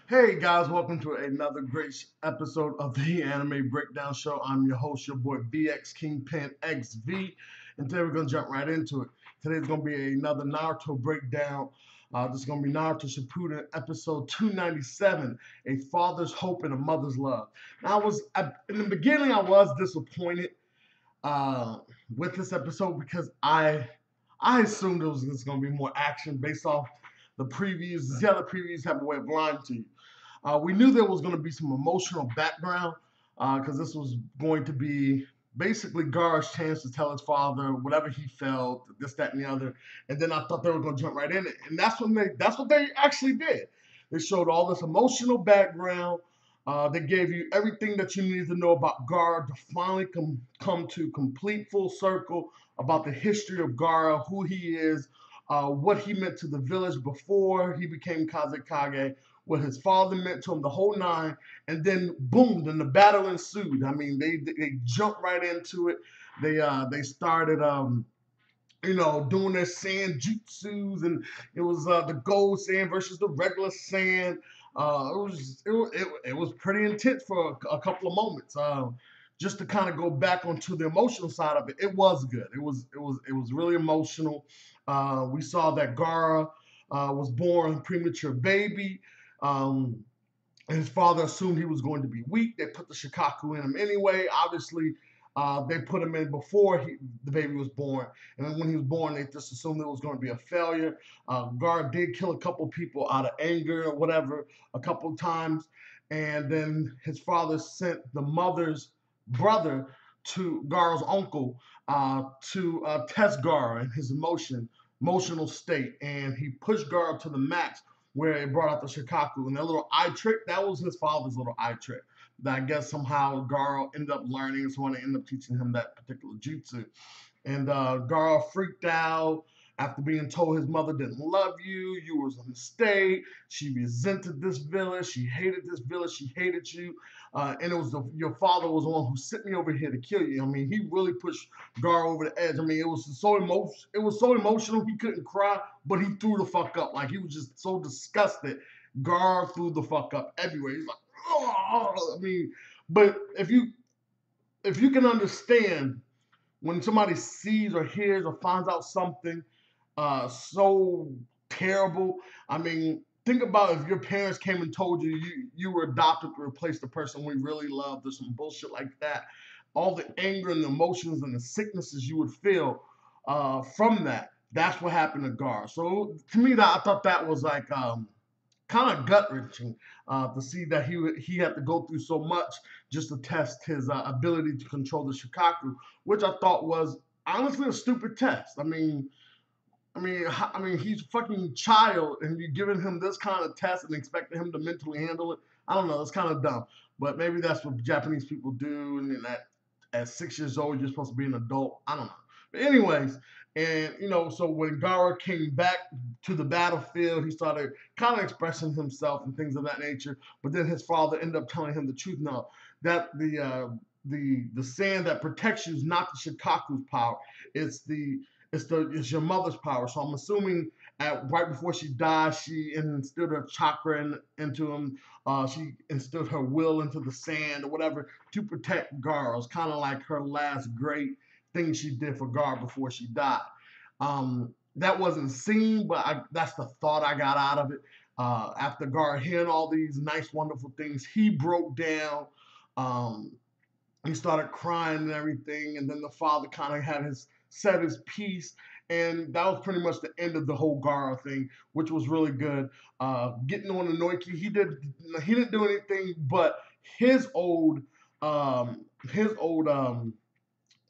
Hey guys, welcome to another great episode of the Anime Breakdown Show. I'm your host, your boy vxKingPinxv, and today we're gonna jump right into it. Today's gonna be another Naruto breakdown. This is gonna be Naruto Shippuden, episode 297, A Father's Hope and a Mother's Love. Now, in the beginning, I was disappointed with this episode because I assumed it was just gonna be more action based off the previews. The other previews have a way of lying to you. We knew there was going to be some emotional background because this was going to be basically Gar's chance to tell his father whatever he felt, this, that, and the other. And then I thought they were going to jump right in it, and that's what they actually did. They showed all this emotional background. They gave you everything that you needed to know about Gar to finally come to complete full circle about the history of Gar, who he is, what he meant to the village before he became Kazekage, what his father meant to him, the whole nine, and then boom, then the battle ensued. I mean, they jumped right into it. They started doing their sand jutsus, and it was the gold sand versus the regular sand. It was pretty intense for a couple of moments. Just to kind of go back onto the emotional side of it, it was good. It was really emotional. We saw that Gaara was born a premature baby. His father assumed he was going to be weak. They put the Shikaku in him anyway. Obviously, they put him in before the baby was born. And then when he was born, they just assumed it was going to be a failure. Gaara did kill a couple people out of anger or whatever a couple times. And then his father sent the mother's brother to Gaara's uncle to test Gaara and his emotional state. And he pushed Gaara to the max, where it brought out the Shikaku. And that little eye trick, that was his father's little eye trick that I guess somehow Gaara ended up learning, so I ended up teaching him that particular jutsu. And Gaara freaked out after being told his mother didn't love you, you was a mistake, she resented this village, she hated this village, she hated you, and it was your father was the one who sent me over here to kill you. I mean, he really pushed Gaara over the edge. I mean, it was so emotional he couldn't cry, but he threw the fuck up. Like, he was just so disgusted. Gaara threw the fuck up everywhere. He's like, oh, I mean, but if you can understand when somebody sees or hears or finds out something so terrible. I mean, think about if your parents came and told you were adopted to replace the person we really loved or some bullshit like that. All the anger and the emotions and the sicknesses you would feel from that. That's what happened to Gar. So to me, I thought that was like kind of gut wrenching to see that he had to go through so much just to test his ability to control the Shikaku, which I thought was honestly a stupid test. I mean, he's a fucking child, and you're giving him this kind of test and expecting him to mentally handle it. I don't know. It's kind of dumb, but maybe that's what Japanese people do. And then at 6 years old, you're supposed to be an adult. I don't know. But anyways, and so when Gaara came back to the battlefield, he started kind of expressing himself and things of that nature. But then his father ended up telling him the truth. No, that the sand that protects you is not the Shikaku's power. It's your mother's power. So I'm assuming right before she died, she instilled her chakra into him. She instilled her will into the sand or whatever to protect Gaara. It's kind of like her last great thing she did for Gaara before she died. That wasn't seen, but that's the thought I got out of it. After Gaara hearing all these nice, wonderful things, he broke down. He started crying and everything, and then the father kind of said his piece, and that was pretty much the end of the whole Gaara thing, which was really good. Getting on Inoki, he didn't do anything, but his old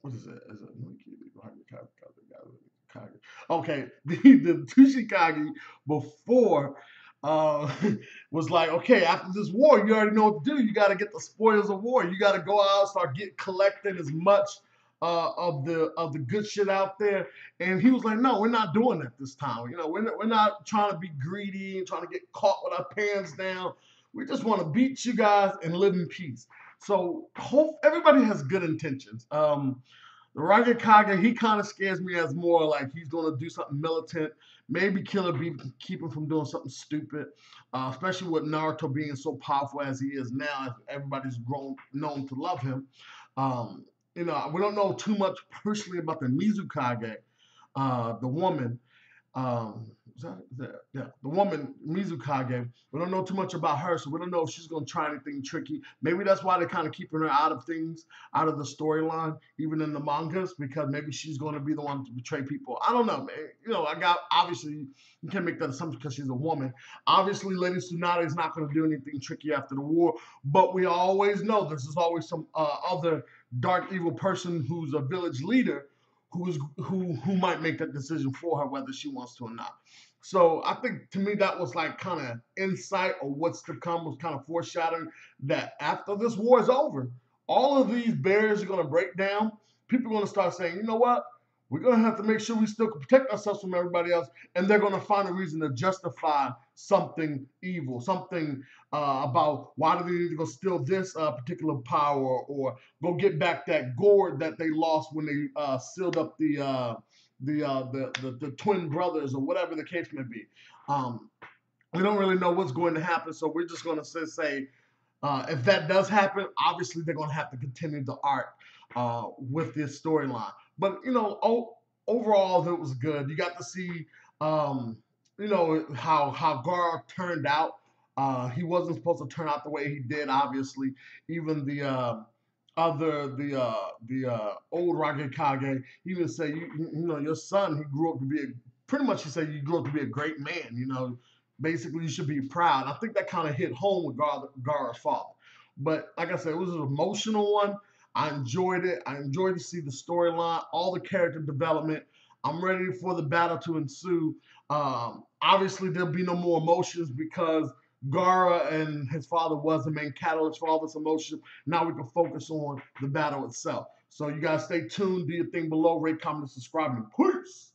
what is it? Is it Inoki? Okay, the Tushikage before was like, okay, after this war, you already know what to do. You got to get the spoils of war. You got to go out, start collecting as much of the good shit out there. And he was like, no, we're not doing that this time. We're not trying to be greedy and trying to get caught with our pants down. We just want to beat you guys and live in peace. So everybody has good intentions. The Raikage, he kind of scares me as more like he's going to do something militant, maybe Killer Bee can keep him from doing something stupid, especially with Naruto being so powerful as he is now, as everybody's grown known to love him. You know, we don't know too much personally about the Mizukage, the woman. Yeah, the woman Mizukage. We don't know too much about her, so we don't know if she's gonna try anything tricky. Maybe that's why they're kind of keeping her out of things, out of the storyline, even in the mangas, because maybe she's gonna be the one to betray people. I don't know, man. You know, I got obviously you can't make that assumption because she's a woman. Obviously, Lady Tsunade is not gonna do anything tricky after the war, but we always know there's always some other dark evil person who's a village leader who might make that decision for her whether she wants to or not. So I think to me that was like kind of insight or what's to come, was kind of foreshadowing that after this war is over, all of these barriers are going to break down. People are going to start saying, you know what? We're going to have to make sure we still can protect ourselves from everybody else. And they're going to find a reason to justify something evil, something about why do they need to go steal this particular power, or go get back that gourd that they lost when they sealed up the twin brothers, or whatever the case may be. We don't really know what's going to happen, so we're just going to say if that does happen, obviously they're going to have to continue the arc with this storyline. But you know, overall, it was good. You got to see, you know, how Gar turned out. He wasn't supposed to turn out the way he did. Obviously, even the old Raikage, he even said, you know, your son, he grew up to be pretty much, he said, you grew up to be a great man. You know, basically, you should be proud. I think that kind of hit home with Gar's father. But like I said, it was an emotional one. I enjoyed it. I enjoyed to see the storyline, all the character development. I'm ready for the battle to ensue. Obviously, there'll be no more emotions because Gaara and his father was the main catalyst for all this emotion. Now we can focus on the battle itself. So you guys stay tuned. Do your thing below. Rate, comment, and subscribe. And peace.